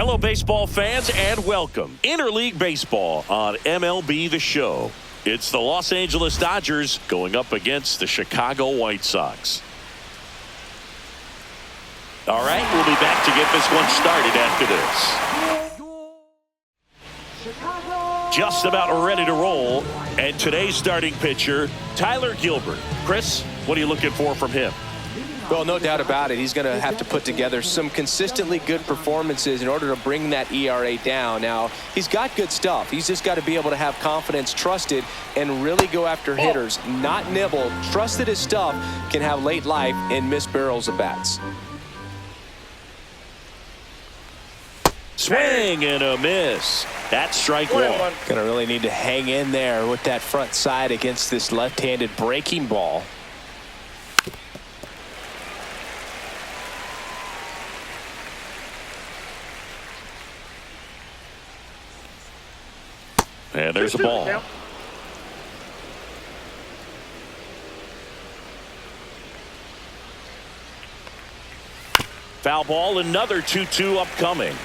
Hello, baseball fans, and welcome. Interleague Baseball on MLB The Show. It's the Los Angeles Dodgers going up against the Chicago White Sox. All right, we'll be back to get this one started after this. Just about ready to roll, and today's starting pitcher, Tyler Gilbert. Chris, what are you looking for from him? Well, no doubt about it. He's going to have to put together some consistently good performances in order to bring that ERA down. Now, he's got good stuff. He's just got to be able to have confidence, trust it, and really go after hitters, not nibble. Trust that his stuff can have late life and miss barrels of bats. Swing and a miss. That's strike one. Going to really need to hang in there with that front side against this left-handed breaking ball. And there's the ball. Foul ball, another 2-2 upcoming.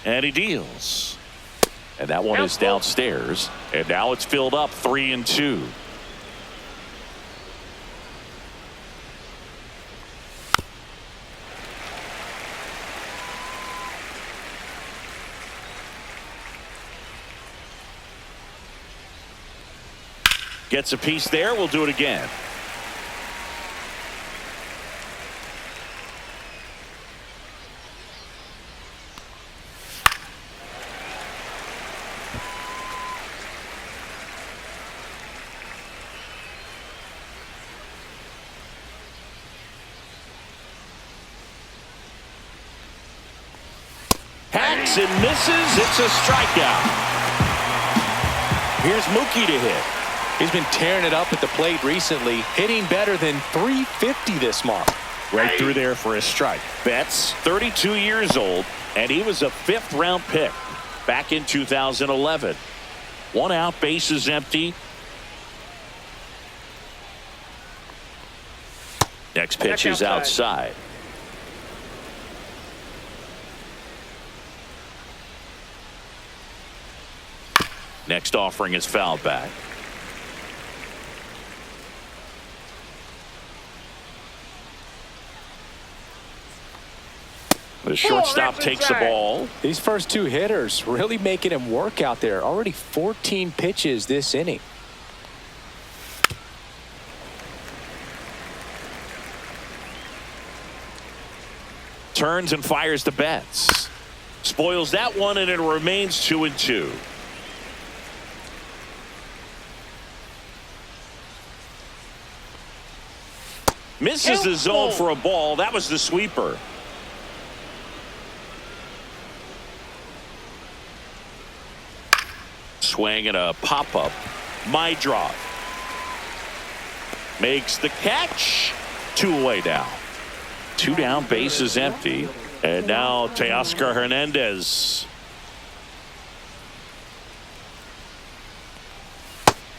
And he deals. And that one is downstairs. And now it's filled up 3-2. Gets a piece there. We'll do it again. Hacks and misses. It's a strikeout. Here's Mookie to hit. He's been tearing it up at the plate recently, hitting better than .350 this month. Right through there for a strike. Betts, 32 years old, and he was a fifth-round pick back in 2011. One out, bases empty. Next pitch is outside. Next offering is fouled back. The shortstop takes the ball. These first two hitters really making him work out there. Already 14 pitches this inning. Turns and fires to Betts. Spoils that one, and it remains 2-2. Misses the zone for a ball. That was the sweeper. Swing and a pop-up. My drop. Makes the catch. 2 away now. 2 down, base is empty. And now Teoscar Hernandez.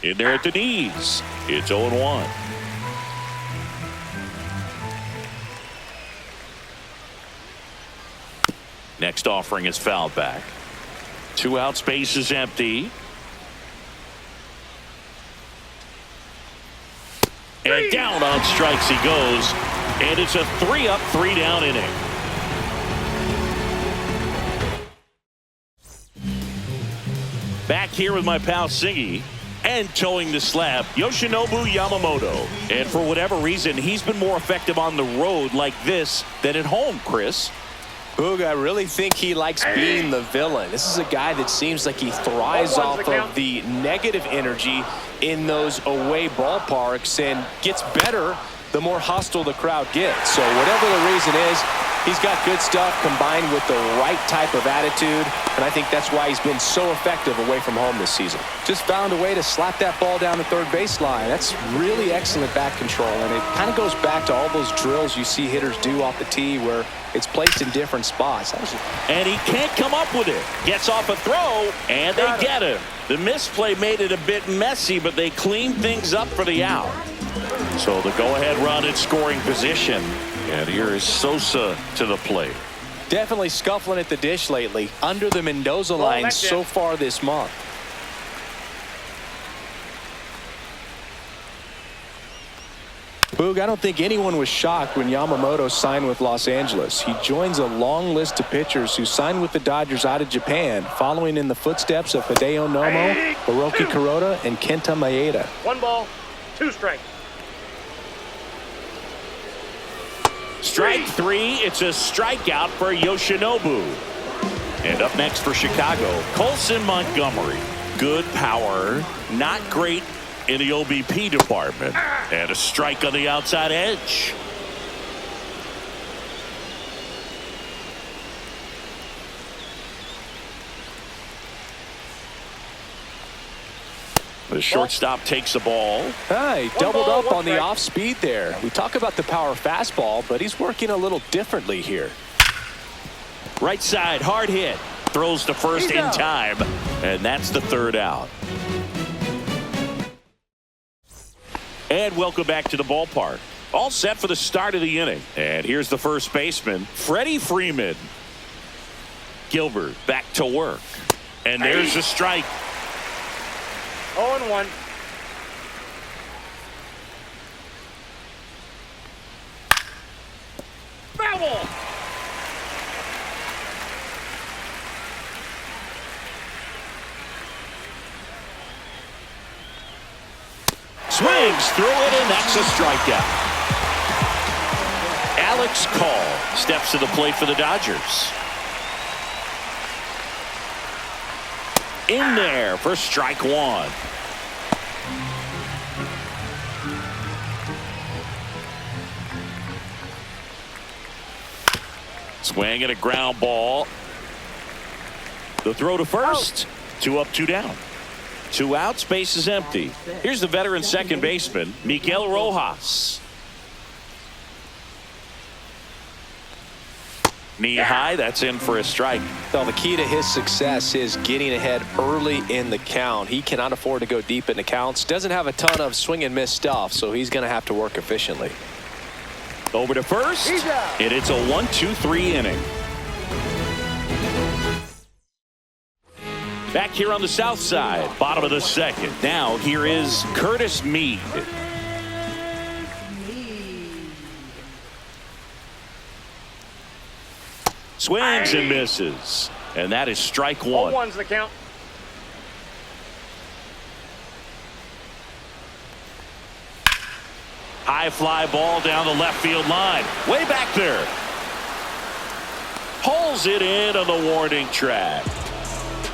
In there at the knees. It's 0-1. Next offering is fouled back. 2 outs, base is empty. And down on strikes he goes. And it's a 3-up, 3-down inning. Back here with my pal Singy. And towing the slab, Yoshinobu Yamamoto. And for whatever reason, he's been more effective on the road like this than at home, Chris. Boog, I really think he likes being the villain. This is a guy that seems like he thrives off of the negative energy in those away ballparks and gets better the more hostile the crowd gets. So whatever the reason is, he's got good stuff combined with the right type of attitude, and I think that's why he's been so effective away from home this season. Just found a way to slap that ball down the third baseline. That's really excellent bat control, and it kind of goes back to all those drills you see hitters do off the tee where it's placed in different spots. And he can't come up with it. Gets off a throw, and they get him. The misplay made it a bit messy, but they cleaned things up for the out. So the go-ahead run in scoring position. And here is Sosa to the plate. Definitely scuffling at the dish lately. Under the Mendoza line so far this month. Boog, I don't think anyone was shocked when Yamamoto signed with Los Angeles. He joins a long list of pitchers who signed with the Dodgers out of Japan, following in the footsteps of Hideo Nomo, Hiroki Kuroda, and Kenta Maeda. 1 ball, 2 strikes. Strike 3. It's a strikeout for Yoshinobu. And up next for Chicago, Colson Montgomery. Good power, not great in the OBP department. And a strike on the outside edge. The shortstop takes the ball. He doubled up on the off speed there. We talk about the power fastball, but he's working a little differently here. Right side, hard hit. Throws to first in time. And that's the 3rd out. And welcome back to the ballpark. All set for the start of the inning. And here's the first baseman, Freddie Freeman. Gilbert back to work. And there's a strike. 0-1. Foul ball. Swings through it, and that's a strikeout. Alex Call steps to the plate for the Dodgers. In there for strike 1. Swing and a ground ball. The throw to first. 2 up, 2 down. 2 outs, base is empty. Here's the veteran second baseman, Miguel Rojas. Knee high, that's in for a strike. Well, the key to his success is getting ahead early in the count. He cannot afford to go deep in the counts. Doesn't have a ton of swing and miss stuff, so he's going to have to work efficiently. Over to first, and it's a 1-2-3 inning. Back here on the south side, bottom of the 2nd. Now here is Curtis Mead. Swings and misses. And that is strike 1. 0-1's the count. High fly ball down the left field line. Way back there. Pulls it in on the warning track.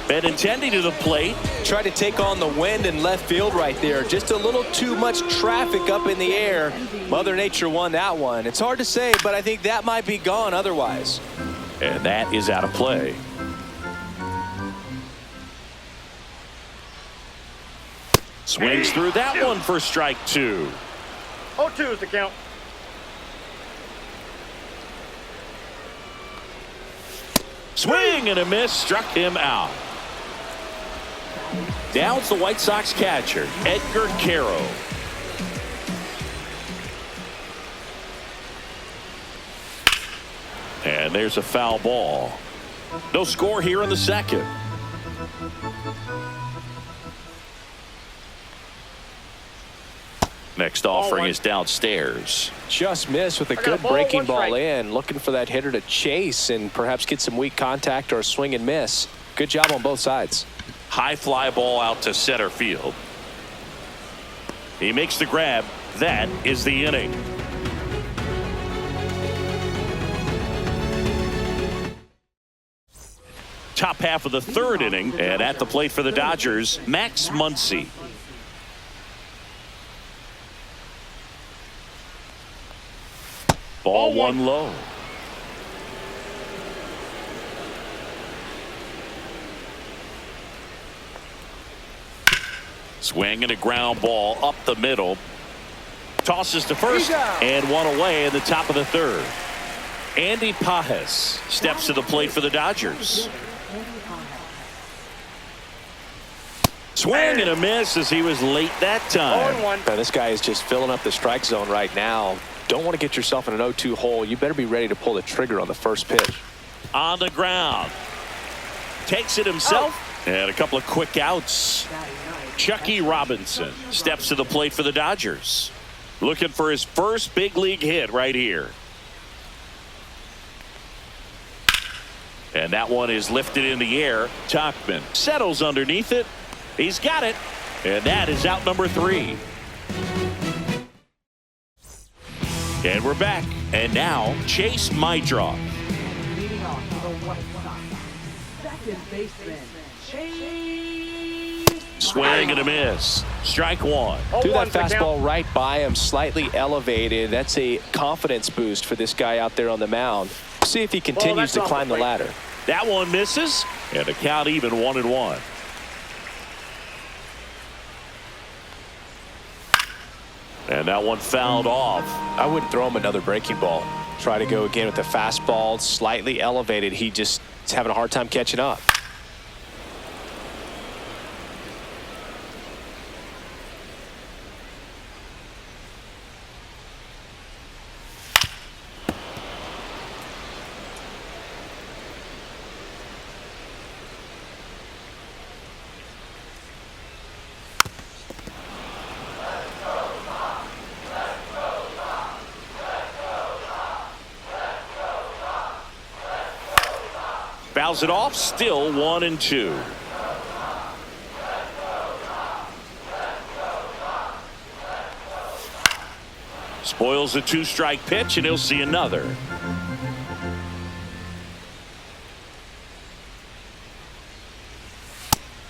Benintendi to the plate. Tried to take on the wind in left field right there. Just a little too much traffic up in the air. Mother Nature won that one. It's hard to say, but I think that might be gone otherwise. And that is out of play. Swings through that one for strike 2. 0-2 is the count. Swing and a miss, struck him out. Down's the White Sox catcher, Edgar Caro. And there's a foul ball. No score here in the 2nd. Next offering is downstairs. Just missed with a good breaking ball in. Looking for that hitter to chase and perhaps get some weak contact or swing and miss. Good job on both sides. High fly ball out to center field. He makes the grab. That is the inning. Top half of the 3rd inning, and at the plate for the Dodgers, Max Muncy. Ball 1 low. Swing and a ground ball up the middle. Tosses to first and 1 away in the top of the 3rd. Andy Pajes steps to the plate for the Dodgers. Swing and a miss as he was late that time. 0-1. Now, this guy is just filling up the strike zone right now. Don't want to get yourself in an 0-2 hole. You better be ready to pull the trigger on the first pitch. On the ground. Takes it himself. And a couple of quick outs. Chucky Robinson steps to the plate for the Dodgers. Looking for his first big league hit right here. And that one is lifted in the air. Tauchman settles underneath it. He's got it. And that is out number 3. And we're back. And now Chase Mydroff. Leading off for the White Sox, second baseman, Chase. Swing and a miss. Strike 1. Threw that fastball right by him, slightly elevated. That's a confidence boost for this guy out there on the mound. See if he continues to climb the ladder. That one misses. And the count even 1-1. And that one fouled off. I wouldn't throw him another breaking ball. Try to go again with the fastball, slightly elevated. He just is having a hard time catching up. Fouls it off, still 1-2. Spoils a 2-strike pitch, and he'll see another.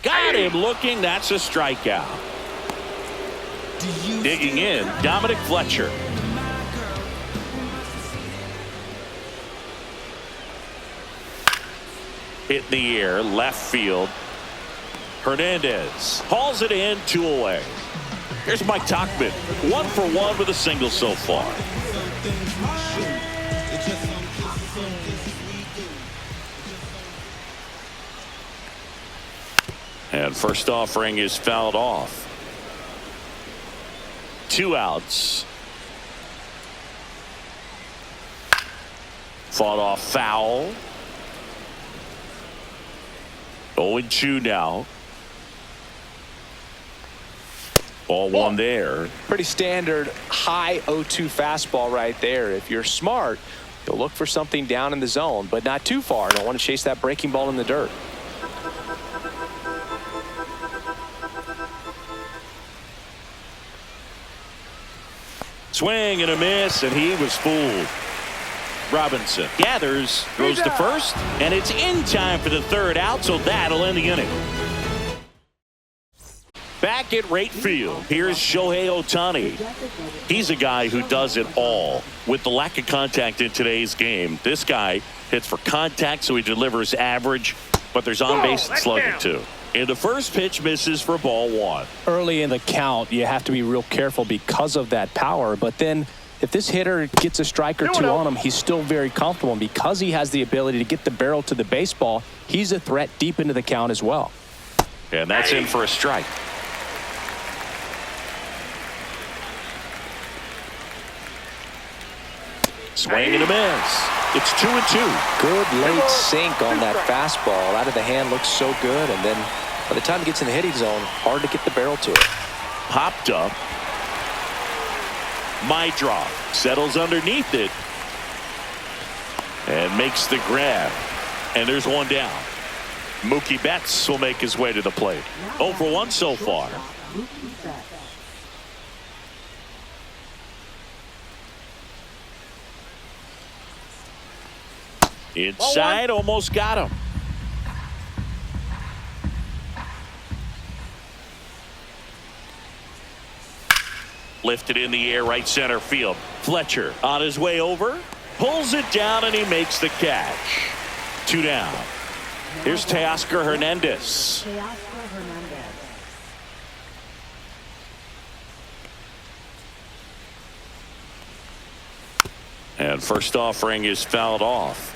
Got him looking. That's a strikeout. Digging in, Dominic Fletcher. Hit in the air, left field. Hernandez hauls it in, 2 away. Here's Mike Tauchman, 1 for 1 with a single so far. And first offering is fouled off. 2 outs. Fought off foul. 0-2 now. Ball 1 there. Pretty standard high 0-2 fastball right there. If you're smart, you'll look for something down in the zone, but not too far. Don't want to chase that breaking ball in the dirt. Swing and a miss, and he was fooled. Robinson gathers, throws to first, and it's in time for the 3rd out, so that'll end the inning. Back at right field, here's Shohei Ohtani. He's a guy who does it all. With the lack of contact in today's game, this guy hits for contact, so he delivers average, but there's on-base slugging too. And the first pitch misses for ball 1. Early in the count, you have to be real careful because of that power, but then if this hitter gets a strike or 2 on him, he's still very comfortable. And because he has the ability to get the barrel to the baseball, he's a threat deep into the count as well. And that's in for a strike. Swing and a miss. It's 2-2. Good late sink on that fastball. Out of the hand, looks so good. And then by the time it gets in the hitting zone, hard to get the barrel to it. Popped up. Mydroff settles underneath it and makes the grab. And there's 1 down. Mookie Betts will make his way to the plate. 0 for 1 so far. Inside, almost got him. Lifted in the air, right center field. Fletcher on his way over, pulls it down, and he makes the catch. 2 down. Here's Teoscar Hernandez. And first offering is fouled off.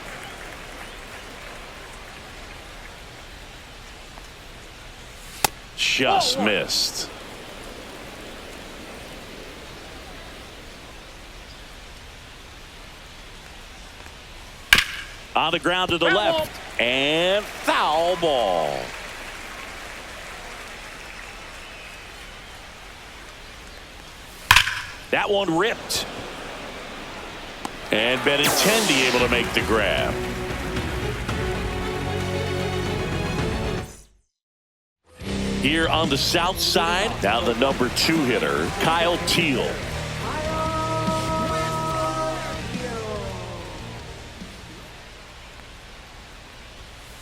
just missed. On the ground to the left. And foul ball. That one ripped. And Benintendi able to make the grab. Here on the south side, now the number 2 hitter, Kyle Teal.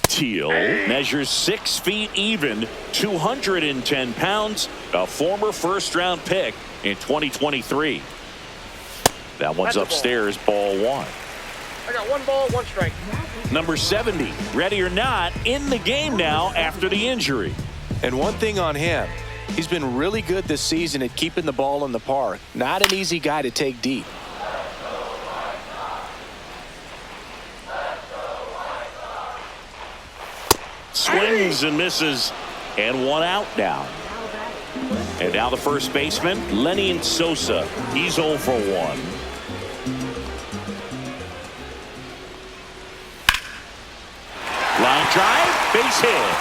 Teal measures 6 feet even, 210 pounds, a former first-round pick in 2023. That one's upstairs, ball 1. I got 1 ball, 1 strike. Number 70, ready or not, in the game now after the injury. And one thing on him, he's been really good this season at keeping the ball in the park. Not an easy guy to take deep. Swings and misses, and 1 out now. And now the first baseman, Lenny Sosa. He's 0 for 1. Line drive, base hit.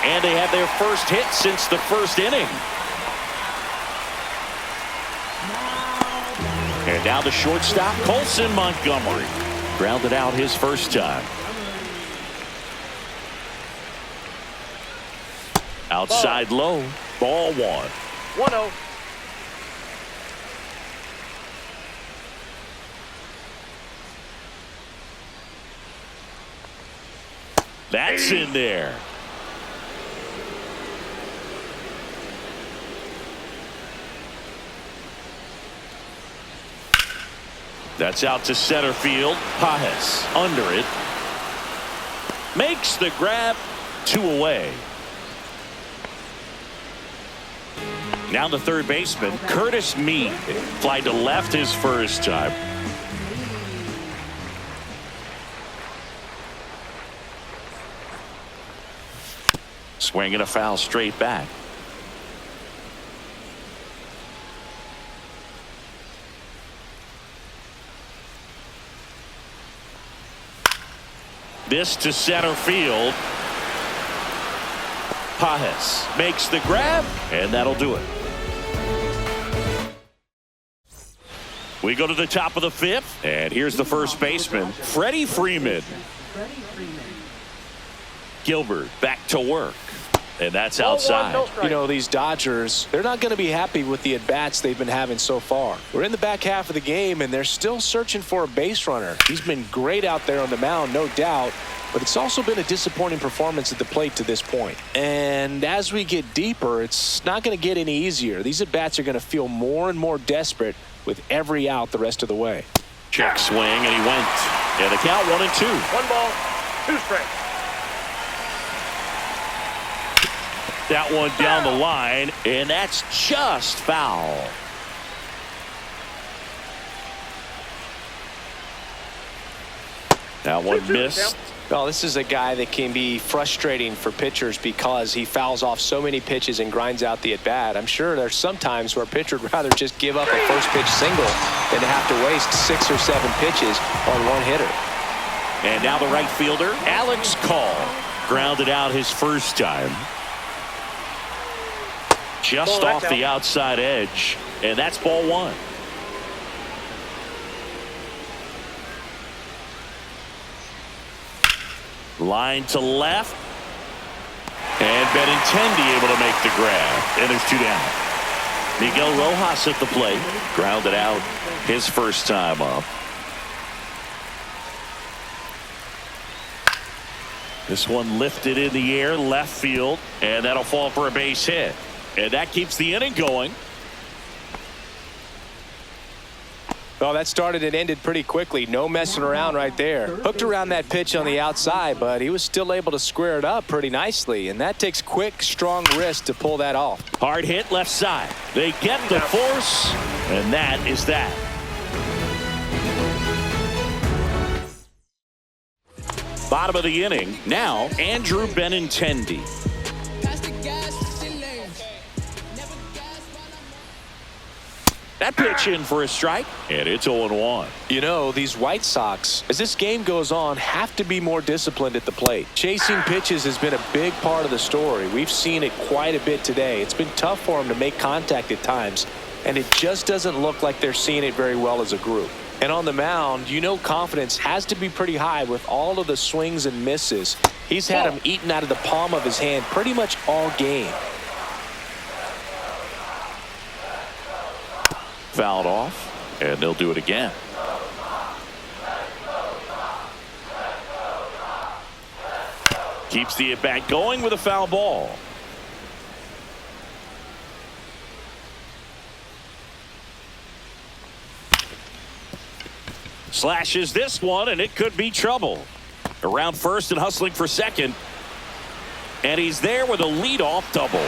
And they have their first hit since the first inning. And now the shortstop, Colson Montgomery. Grounded out his first time. Outside low, ball 1. 1-0. That's in there. That's out to center field. Pajes under it. Makes the grab. 2 away. Now the third baseman, Curtis Mead. Fly to left his first time. Swinging a foul straight back. This to center field. Pajes makes the grab, and that'll do it. We go to the top of the 5th, and here's the first baseman, Freddie Freeman. Gilbert back to work, and that's outside. You know, these Dodgers, they're not going to be happy with the at-bats they've been having so far. We're in the back half of the game, and they're still searching for a base runner. He's been great out there on the mound, no doubt, but it's also been a disappointing performance at the plate to this point. And as we get deeper, it's not going to get any easier. These at-bats are going to feel more and more desperate with every out the rest of the way. Check swing, and he went. And the count 1-2. 1 ball, 2 strikes. That one down the line, and that's just foul. That one missed. Well, this is a guy that can be frustrating for pitchers because he fouls off so many pitches and grinds out the at-bat. I'm sure there's some times where a pitcher would rather just give up a first pitch single than to have to waste 6 or 7 pitches on one hitter. And now the right fielder, Alex Call, grounded out his first time. Just off the outside edge, and that's ball 1. Line to left. And Benintendi able to make the grab. And there's 2 down. Miguel Rojas at the plate. Grounded out his first time up. This one lifted in the air, left field. And that'll fall for a base hit. And that keeps the inning going. Well, that started and ended pretty quickly. No messing around right there. Hooked around that pitch on the outside, but he was still able to square it up pretty nicely. And that takes quick, strong wrist to pull that off. Hard hit left side. They get the force, and that is that. Bottom of the inning. Now, Andrew Benintendi. That pitch in for a strike, and it's 0-1. You know, these White Sox, as this game goes on, have to be more disciplined at the plate. Chasing pitches has been a big part of the story. We've seen it quite a bit today. It's been tough for them to make contact at times, and it just doesn't look like they're seeing it very well as a group. And on the mound, you know confidence has to be pretty high with all of the swings and misses. He's had them eaten out of the palm of his hand pretty much all game. Fouled off, and they'll do it again. Keeps the at-bat going with a foul ball. Slashes this one, and it could be trouble. Around first and hustling for second. And he's there with a leadoff double.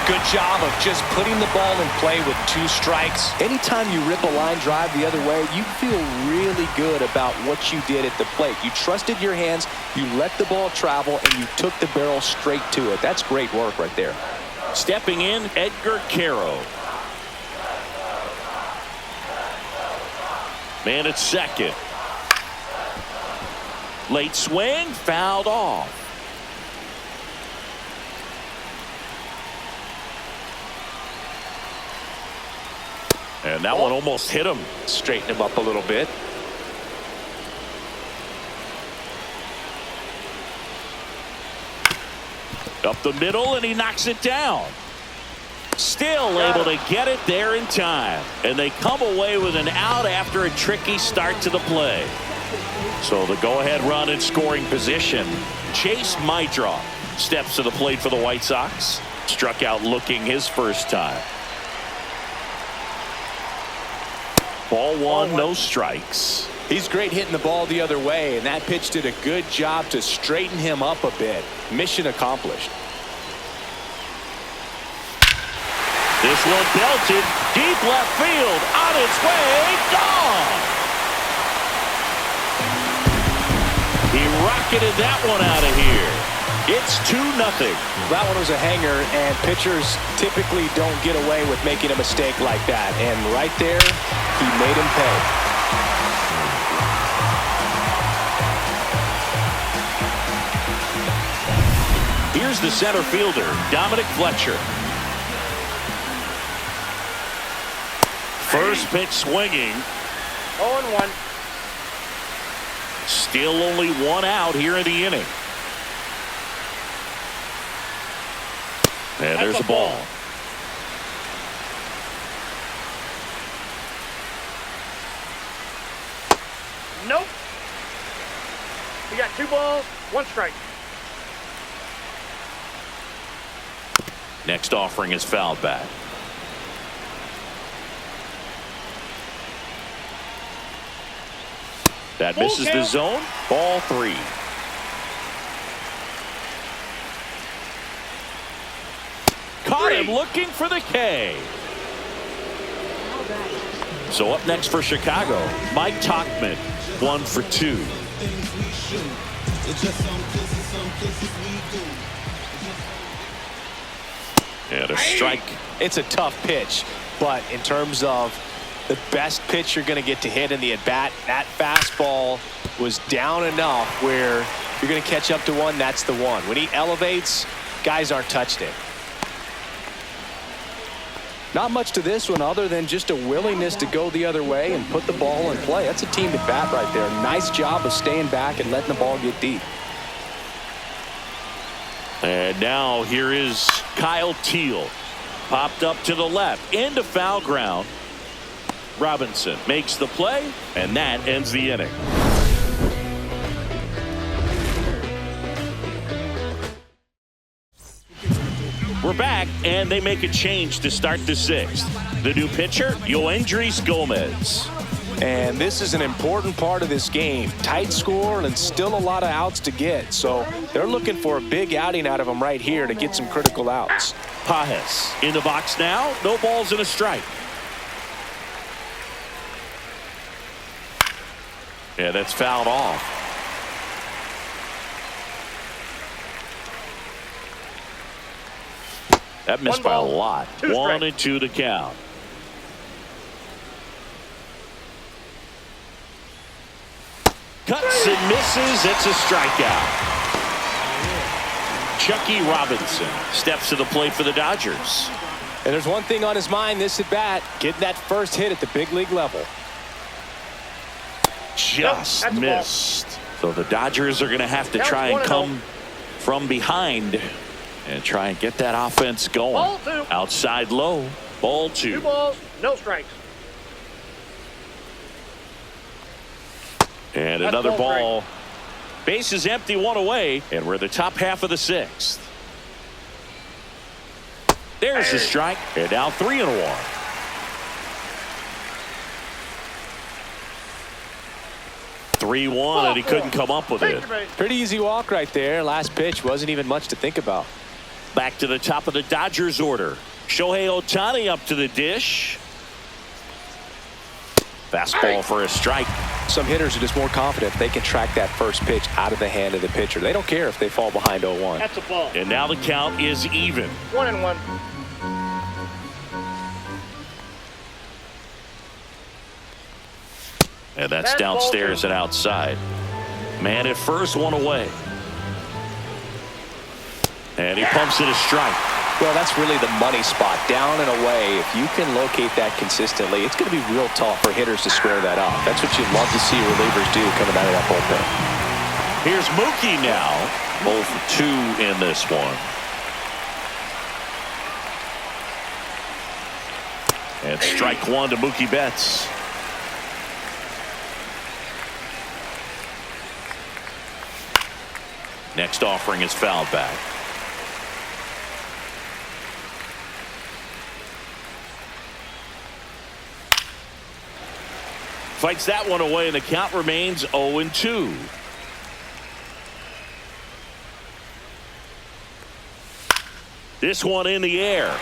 Good job of just putting the ball in play with 2 strikes. Anytime you rip a line drive the other way, you feel really good about what you did at the plate. You trusted your hands, you let the ball travel, and you took the barrel straight to it. That's great work right there. Stepping in, Edgar Caro. Man at second. Late swing, fouled off. And that one almost hit him. Straighten him up a little bit. Up the middle, and he knocks it down. Still able to get it there in time. And they come away with an out after a tricky start to the play. So the go-ahead run in scoring position. Chase Mydroff steps to the plate for the White Sox. Struck out looking his first time. Ball one, no strikes. He's great hitting the ball the other way, and that pitch did a good job to straighten him up a bit. Mission accomplished. This one belted deep left field, on its way, gone. He rocketed that one out of here. It's 2-0. That one was a hanger, and pitchers typically don't get away with making a mistake like that. And right there, he made him pay. Here's the center fielder, Dominic Fletcher. First pitch swinging. 0-1. Still only 1 out here in the inning. And there's a ball. Nope. We got 2 balls, 1 strike. Next offering is fouled back. That misses the zone. Ball 3. Caught him looking for the K. So up next for Chicago, Mike Tauchman, 1 for 2. And a strike. It's a tough pitch, but in terms of the best pitch you're going to get to hit in the at-bat, that fastball was down enough where if you're going to catch up to one, that's the one. When he elevates, guys aren't touching it. Not much to this one other than just a willingness to go the other way and put the ball in play. That's a team at bat right there. Nice job of staying back and letting the ball get deep. And now here is Kyle Teal. Popped up to the left into foul ground. Robinson makes the play, and that ends the inning. We're back, and they make a change to start the 6th. The new pitcher, Yoendrys Gomez. And this is an important part of this game. Tight score and still a lot of outs to get. So they're looking for a big outing out of him right here to get some critical outs. Pajes in the box now. No balls and a strike. Yeah, that's fouled off. That missed by a lot. 1-2 to count. Cuts and misses. It's a strikeout. Chucky Robinson steps to the plate for the Dodgers. And there's one thing on his mind this at bat, getting that first hit at the big league level. Just missed. So the Dodgers are going to have to try and come from behind and try and get that offense going. Ball two. Outside low. Ball 2. 2 balls, no strikes. And another ball. Base is empty, 1 away, and we're in the top half of the 6th. There's the strike, and now 3-1. 3-1, and he couldn't come up with it. Pretty easy walk right there. Last pitch wasn't even much to think about. Back to the top of the Dodgers order. Shohei Ohtani up to the dish. Fastball for a strike. Some hitters are just more confident if they can track that first pitch out of the hand of the pitcher. They don't care if they fall behind 0-1. That's a ball. And now the count is even. 1-1. And that's downstairs and outside. Man at first, 1 away. And he pumps it a strike. Well, that's really the money spot, down and away. If you can locate that consistently, it's going to be real tough for hitters to square that up. That's what you'd love to see relievers do coming out of that bullpen. Here's Mookie now. 0 for 2 in this one. And strike 1 to Mookie Betts. Next offering is fouled back. Fights that one away, and the count remains 0-2. This one in the air.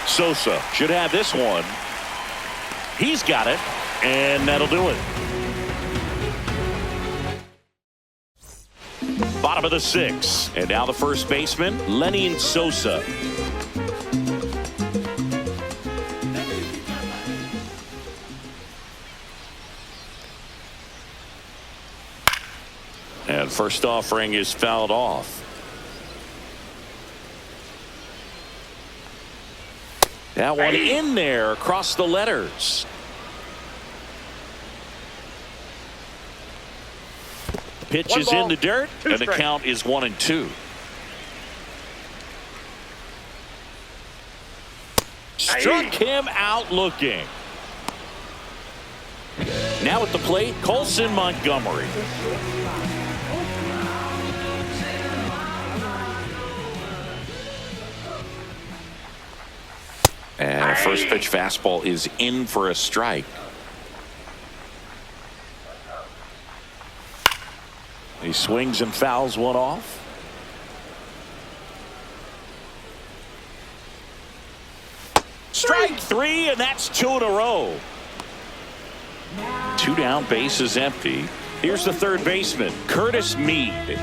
Sosa should have this one. He's got it, and that'll do it. Bottom of the 6th, and now the first baseman, Lenny Sosa. And first offering is fouled off. That one in there across the letters. Pitch is in the dirt, and the count is 1-2. Struck him out looking. Now at the plate, Colson Montgomery. And a first pitch fastball is in for a strike. He swings and fouls one off. Strike 3, and that's 2 in a row. 2 down, base is empty. Here's the third baseman, Curtis Mead.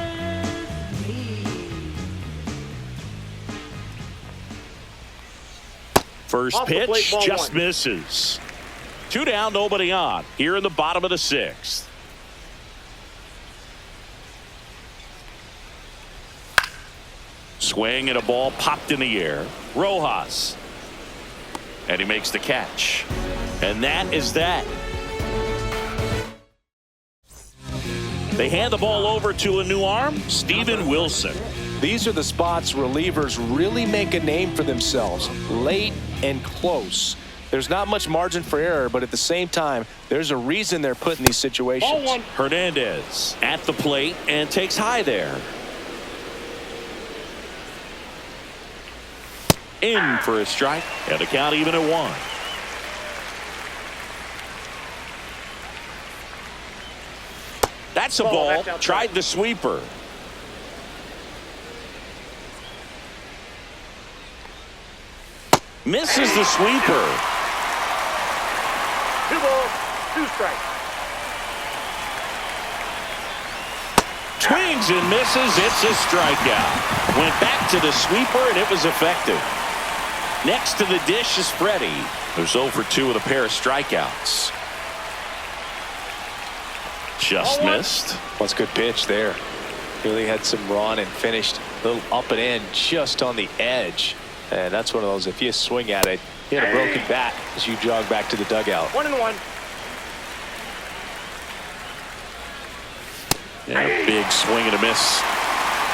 First pitch just misses. 2 down, nobody on. Here in the bottom of the 6th. Swing and a ball popped in the air. Rojas. And he makes the catch. And that is that. They hand the ball over to a new arm, Steven Wilson. These are the spots relievers really make a name for themselves, late and close. There's not much margin for error, but at the same time, there's a reason they're put in these situations. Hernandez at the plate and takes high there. In for a strike, and the count even at 1. That's a ball. Tried the sweeper. Misses the sweeper. 2 balls, 2 strikes. Swings and misses. It's a strikeout. Went back to the sweeper, and it was effective. Next to the dish is Freddie, who's 0 for 2 with a pair of strikeouts. Just missed. What's a good pitch there. Really had some run and finished a little up and in just on the edge. And that's one of those, if you swing at it, hit a broken bat as you jog back to the dugout. 1-1. Yeah, big swing and a miss.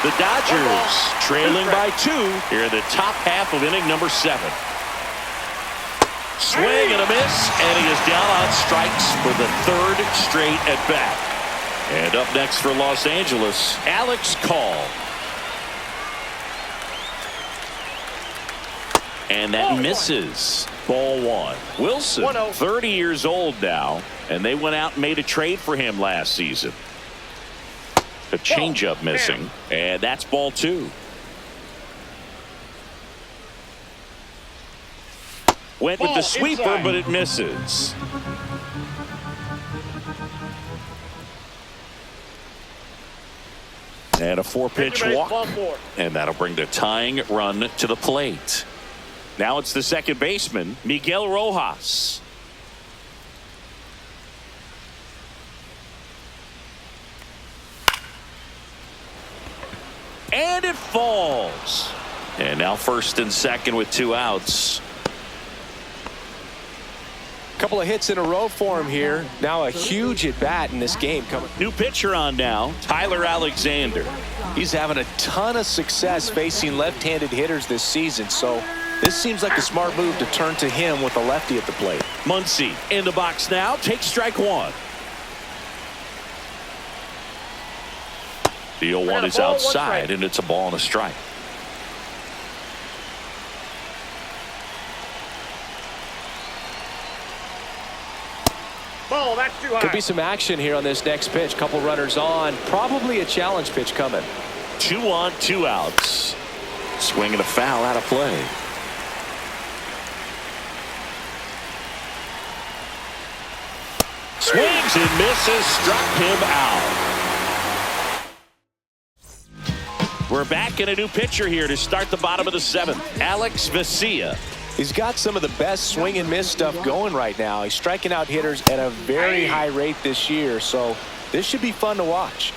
The Dodgers trailing by 2 here in the top half of inning number 7. Swing and a miss, and he is down on strikes for the 3rd straight at bat. And up next for Los Angeles, Alex Call. And that misses. Ball 1. Wilson, 30 years old now, and they went out and made a trade for him last season. The changeup missing, and that's ball 2. Went with the sweeper, but it misses. And a 4-pitch walk, and that'll bring the tying run to the plate. Now it's the second baseman, Miguel Rojas. And it falls. And now first and second with 2 outs. Couple of hits in a row for him here. Now a huge at bat in this game coming. New pitcher on now, Tyler Alexander. He's having a ton of success facing left-handed hitters this season, so this seems like a smart move to turn to him with a lefty at the plate. Muncy in the box now, takes strike 1. The 0-1 is outside, and it's a ball and a strike. Ball, that's too high. Could be some action here on this next pitch. Couple runners on. Probably a challenge pitch coming. 2 on, 2 outs. Swing and a foul out of play. Swings and misses, struck him out. We're back in a new pitcher here to start the bottom of the 7th. Alex Vesia. He's got some of the best swing and miss stuff going right now. He's striking out hitters at a very high rate this year, so this should be fun to watch.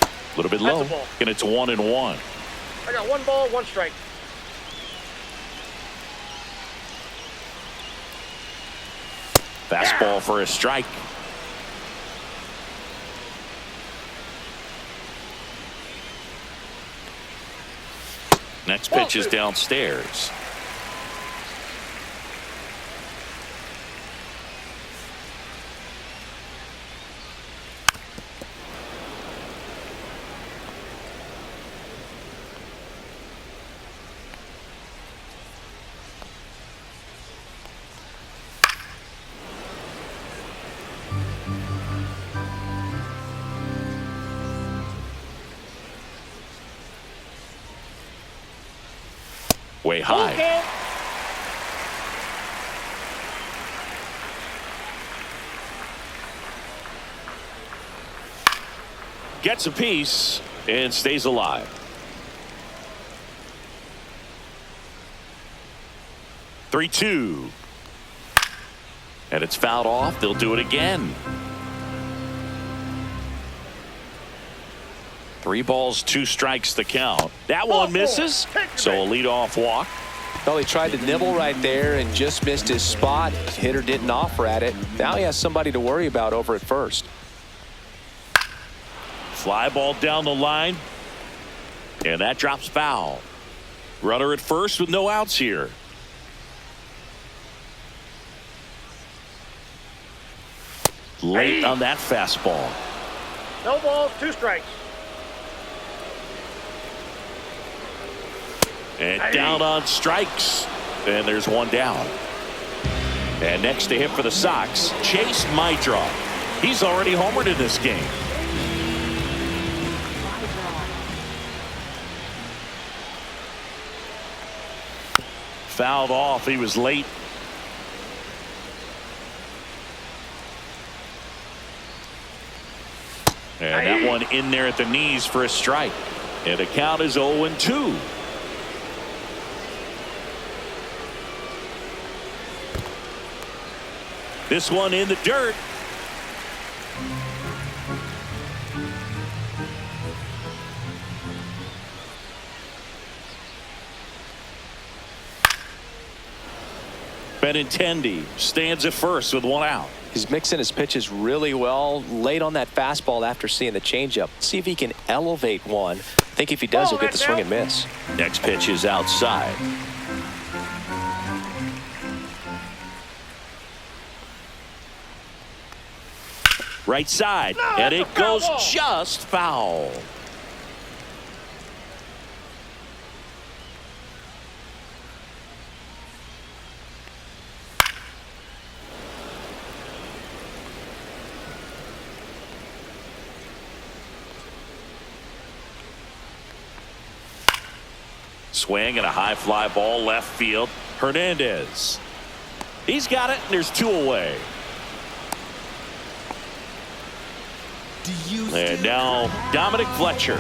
A little bit low, and it's 1-1. I got 1 ball, 1 strike. Fastball for a strike. Next pitch is downstairs. Way high. Okay. Gets a piece and stays alive. Three-two. And it's fouled off. They'll do it again. 3 balls, 2 strikes the count. That one misses, so a leadoff walk. Well, he tried to nibble right there and just missed his spot. Hitter didn't offer at it. Now he has somebody to worry about over at first. Fly ball down the line, and that drops foul. Runner at first with no outs here. Late on that fastball. No balls, 2 strikes. And down on strikes. And there's 1 down. And next to him for the Sox, Chase Mydroff. He's already homered in this game. Fouled off. He was late. And that one in there at the knees for a strike. And the count is 0-2. This one in the dirt. Benintendi stands at first with one out. He's mixing his pitches really well. Late on that fastball after seeing the changeup. See if he can elevate one. I think if he does, he'll get the swing and miss. Next pitch is outside. Right side, and it goes just foul. Swing and a high fly ball left field. Hernandez. He's got it, and there's two away. And now Dominic Fletcher.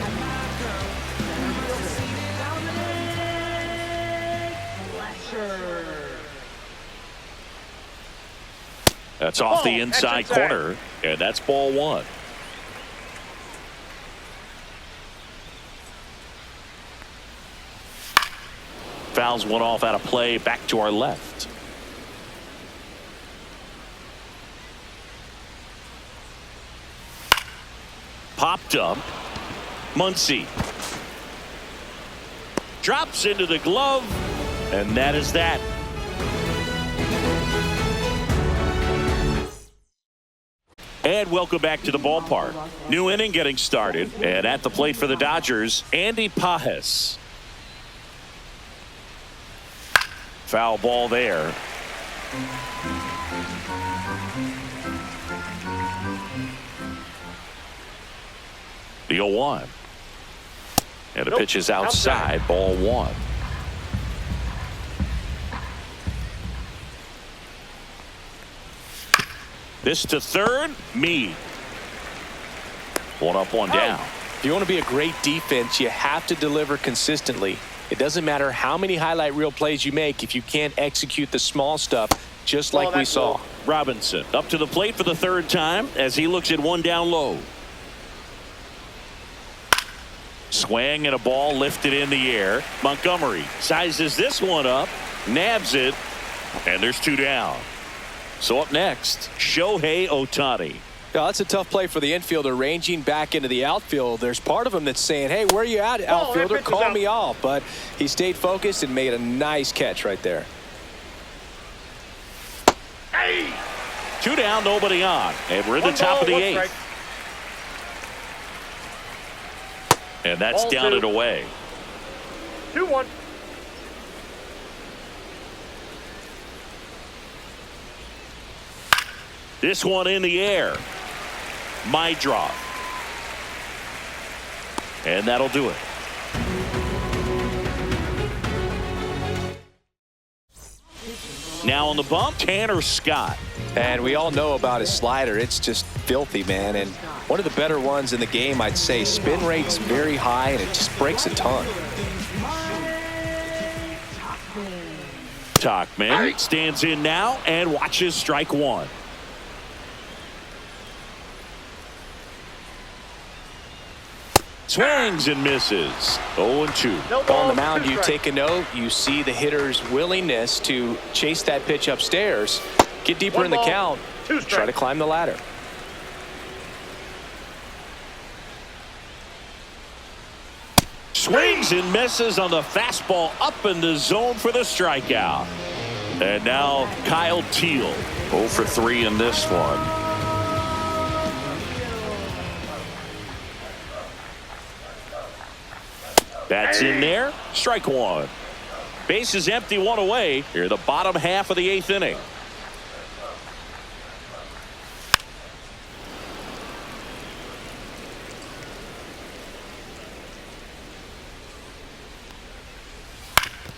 That's off the inside corner, and that's ball one. Fouls one off out of play, back to our left. Popped up. Muncy drops into the glove, and that is that. And welcome back to the ballpark. New inning getting started, and at the plate for the Dodgers, Andy Pages. Foul ball there. The 0-1. And the pitch is outside, ball one. This to third, Meade. One up, one down. If you want to be a great defense, you have to deliver consistently. It doesn't matter how many highlight reel plays you make if you can't execute the small stuff, just like we saw. Robinson up to the plate for the third time as he looks at one down low. Swing and a ball lifted in the air. Montgomery sizes this one up, nabs it, and there's two down. So up next, Shohei Ohtani. Yeah, that's a tough play for the infielder, ranging back into the outfield. There's part of him that's saying, hey, where are you at, outfielder? Call me off. But he stayed focused and made a nice catch right there. Hey! Two down, nobody on. And we're in the top of the eighth. And that's down and away. 2-1. This one in the air. My drop. And that'll do it. Now on the bump, Tanner Scott. And we all know about his slider. It's just filthy, man. And one of the better ones in the game, I'd say. Spin rate's very high, and it just breaks a ton. Tauchman stands in now and watches strike one. Swings and misses. 0-2. On the mound, you take a note. You see the hitter's willingness to chase that pitch upstairs, get deeper in the count, try to climb the ladder. Swings and misses on the fastball up in the zone for the strikeout. And now Kyle Teal. 0 for 3 in this one. That's in there. Strike one. Base is empty, one away. Here, the bottom half of the eighth inning.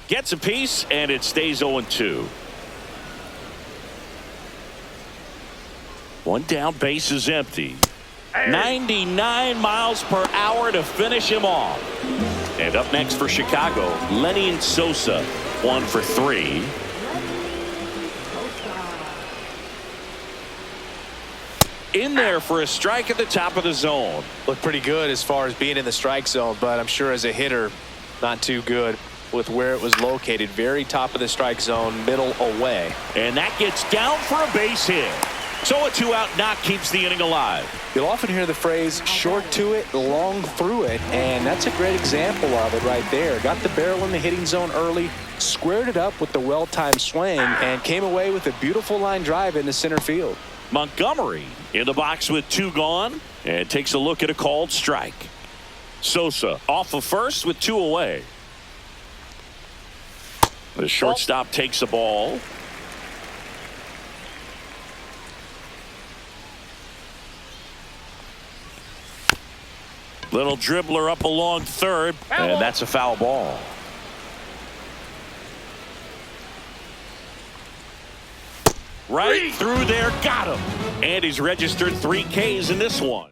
Gets a piece, and it stays 0-2. One down, base is empty. 99 miles per hour to finish him off. And up next for Chicago, Lenny Sosa, 1 for 3. In there for a strike at the top of the zone. Looked pretty good as far as being in the strike zone, but I'm sure as a hitter, not too good with where it was located. Very top of the strike zone, middle away. And that gets down for a base hit. So a 2-out knock keeps the inning alive. You'll often hear the phrase short to it, long through it, and that's a great example of it right there. Got the barrel in the hitting zone early, squared it up with the well-timed swing, and came away with a beautiful line drive into center field. Montgomery in the box with 2 gone and takes a look at a called strike. Sosa off of first with 2 away. The shortstop takes the ball. Little dribbler up along third, and that's a foul ball. Right through there, got him. And he's registered 3 Ks in this one.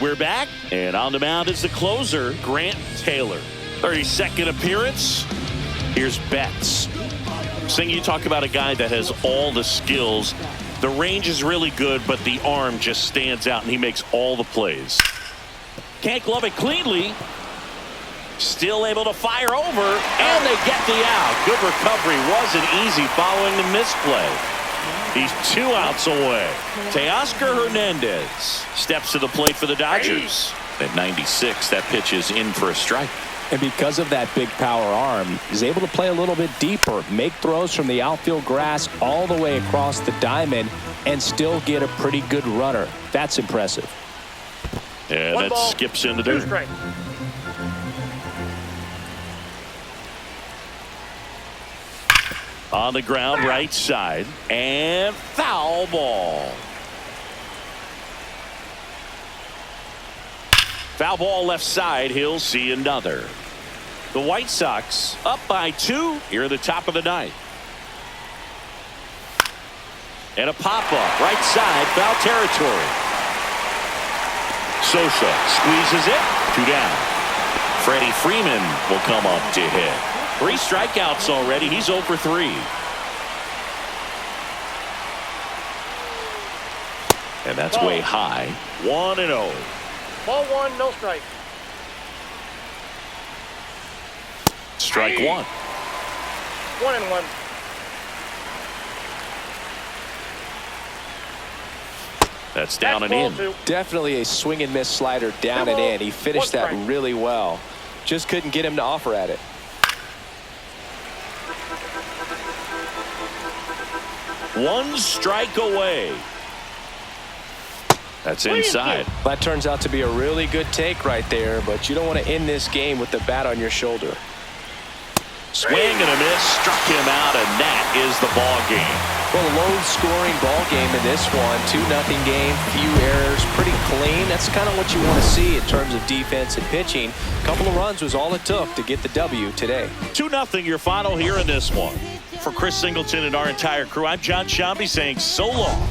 We're back, and on the mound is the closer, Grant Taylor. 32nd appearance. Here's Betts. Sing, you talk about a guy that has all the skills. The range is really good, but the arm just stands out, and he makes all the plays. Can't glove it cleanly. Still able to fire over, and they get the out. Good recovery. Wasn't easy following the misplay. He's 2 outs away. Teoscar Hernandez steps to the plate for the Dodgers. At 96, that pitch is in for a strike. And because of that big power arm, he's able to play a little bit deeper, make throws from the outfield grass all the way across the diamond, and still get a pretty good runner. That's impressive. And that skips into there. On the ground, right side, and foul ball. Foul ball left side. He'll see another. The White Sox up by 2 here at the top of the 9th. And a pop-up right side, foul territory. Sosa squeezes it. 2 down. Freddie Freeman will come up to hit. 3 strikeouts already. He's 0 for 3. And that's way high. 1-0. Ball 1, no strike. Strike 1. 1-1. That's down and in. 2. Definitely a swing and miss slider down and in. He finished that really well. Just couldn't get him to offer at it. One strike away. That's inside. That turns out to be a really good take right there, but you don't want to end this game with the bat on your shoulder. Swing and a miss, struck him out, and that is the ball game. Well, a low-scoring ball game in this one. 2-0 game, few errors, pretty clean. That's kind of what you want to see in terms of defense and pitching. A couple of runs was all it took to get the W today. 2-0 your final here in this one. For Chris Singleton and our entire crew, I'm John Shambi saying so long.